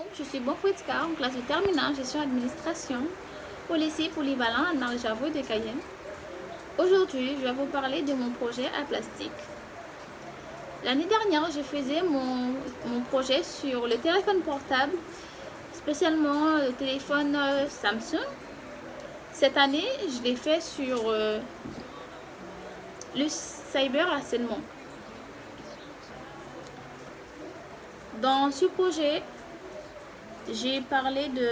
Bonjour, je suis Bonfouitka en classe de terminale gestion administration au lycée polyvalent à Marie-Javaux de Cayenne. Aujourd'hui, je vais vous parler de mon projet à plastique. L'année dernière, je faisais mon projet sur le téléphone portable, spécialement le téléphone Samsung. Cette année, je l'ai fait sur le cyberharcèlement. Dans ce projet, j'ai parlé de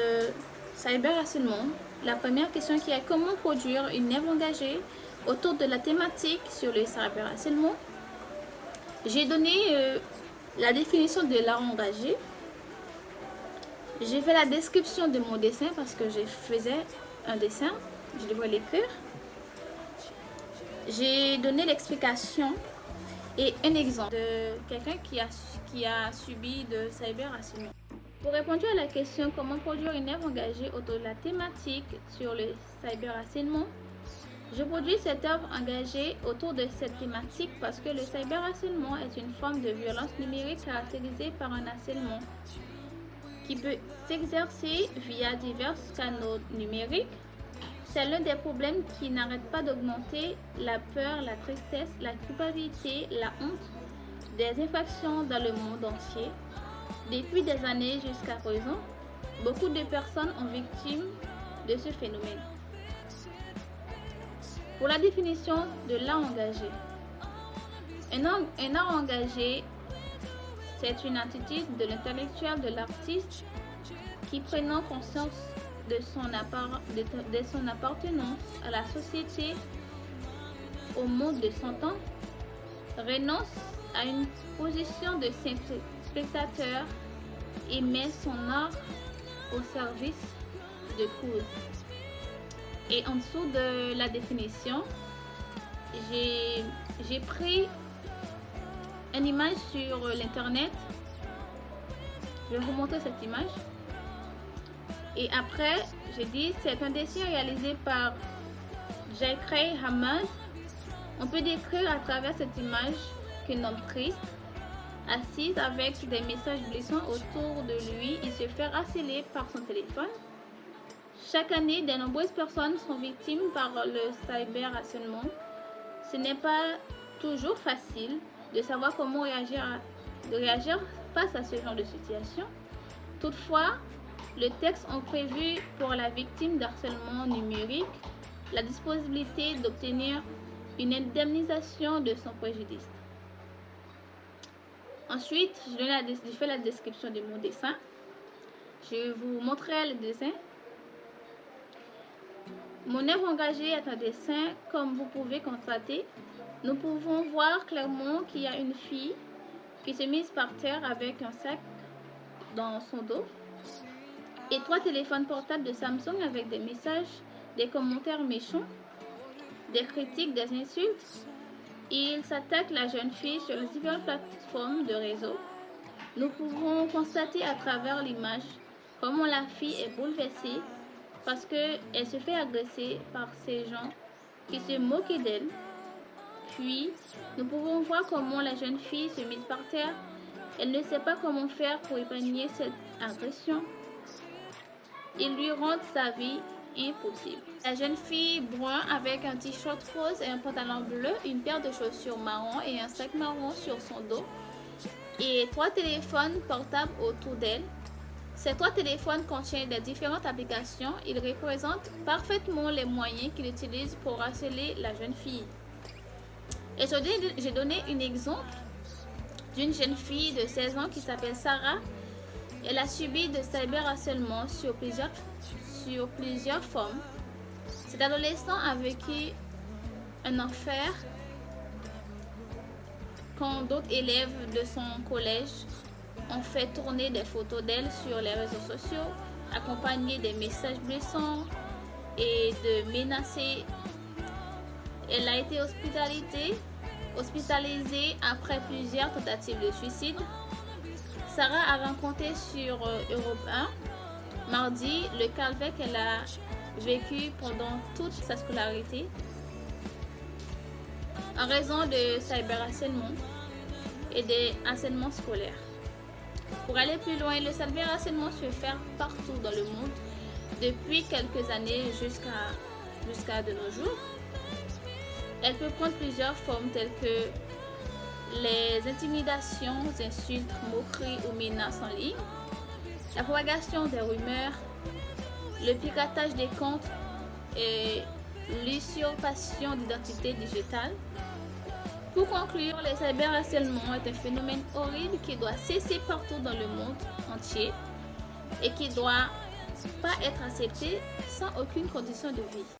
cyberharcèlement. La première question qui est comment produire une œuvre engagée autour de la thématique sur le cyberharcèlement. J'ai donné la définition de l'art engagé. J'ai fait la description de mon dessin parce que je faisais un dessin, je devrais l'écrire. J'ai donné l'explication et un exemple de quelqu'un qui a subi de cyberharcèlement. Pour répondre à la question comment produire une œuvre engagée autour de la thématique sur le cyberharcèlement, je produis cette œuvre engagée autour de cette thématique parce que le cyberharcèlement est une forme de violence numérique caractérisée par un harcèlement qui peut s'exercer via divers canaux numériques. C'est l'un des problèmes qui n'arrête pas d'augmenter la peur, la tristesse, la culpabilité, la honte des infractions dans le monde entier. Depuis des années jusqu'à présent, beaucoup de personnes sont victimes de ce phénomène. Pour la définition de l'art engagé, un art engagé, c'est une attitude de l'intellectuel, de l'artiste qui prenant conscience de son appartenance à la société, au monde de son temps, renonce à une position de spectateur et met son art au service de cause. Et en dessous de la définition, j'ai pris une image sur l'internet. Je vais vous montrer cette image. Et après, j'ai dit c'est un dessin réalisé par Jacques Hamad. On peut décrire à travers cette image qu'un homme triste, assis avec des messages blessants autour de lui, il se fait harceler par son téléphone. Chaque année, de nombreuses personnes sont victimes par le cyberharcèlement. Ce n'est pas toujours facile de savoir comment réagir face à ce genre de situation. Toutefois, le texte a prévu pour la victime d'harcèlement numérique la disponibilité d'obtenir une indemnisation de son préjudice. Ensuite, je fais la description de mon dessin. Je vous montrerai le dessin. Mon œuvre engagée est un dessin, comme vous pouvez constater. Nous pouvons voir clairement qu'il y a une fille qui se mise par terre avec un sac dans son dos et 3 téléphones portables de Samsung avec des messages, des commentaires méchants, des critiques, des insultes. Il s'attaque la jeune fille sur les différentes plateformes de réseau. Nous pouvons constater à travers l'image comment la fille est bouleversée parce qu'elle se fait agresser par ces gens qui se moquaient d'elle. Puis, nous pouvons voir comment la jeune fille se mise par terre. Elle ne sait pas comment faire pour épargner cette agression. Ils lui rendent sa vie impossible. La jeune fille brun avec un t-shirt rose et un pantalon bleu, une paire de chaussures marron et un sac marron sur son dos et 3 téléphones portables autour d'elle. Ces 3 téléphones contiennent des différentes applications. Ils représentent parfaitement les moyens qu'il utilise pour harceler la jeune fille. Et j'ai donné un exemple d'une jeune fille de 16 ans qui s'appelle Sarah. Elle a subi de cyberharcèlement sur plusieurs formes. Cet adolescent a vécu un enfer quand d'autres élèves de son collège ont fait tourner des photos d'elle sur les réseaux sociaux, accompagnés des messages blessants et de menacer. Elle a été hospitalisée après plusieurs tentatives de suicide. Sarah a rencontré sur Europe 1 mardi le calvaire qu'elle a vécu pendant toute sa scolarité en raison de cyberharcèlement et des harcèlements scolaires. Pour aller plus loin, le cyberharcèlement se fait partout dans le monde depuis quelques années jusqu'à de nos jours. Elle peut prendre plusieurs formes telles que les intimidations, insultes, moqueries ou menaces en ligne, la propagation des rumeurs, le piratage des comptes et l'usurpation d'identité digitale. Pour conclure, le cyberharcèlement est un phénomène horrible qui doit cesser partout dans le monde entier et qui ne doit pas être accepté sans aucune condition de vie.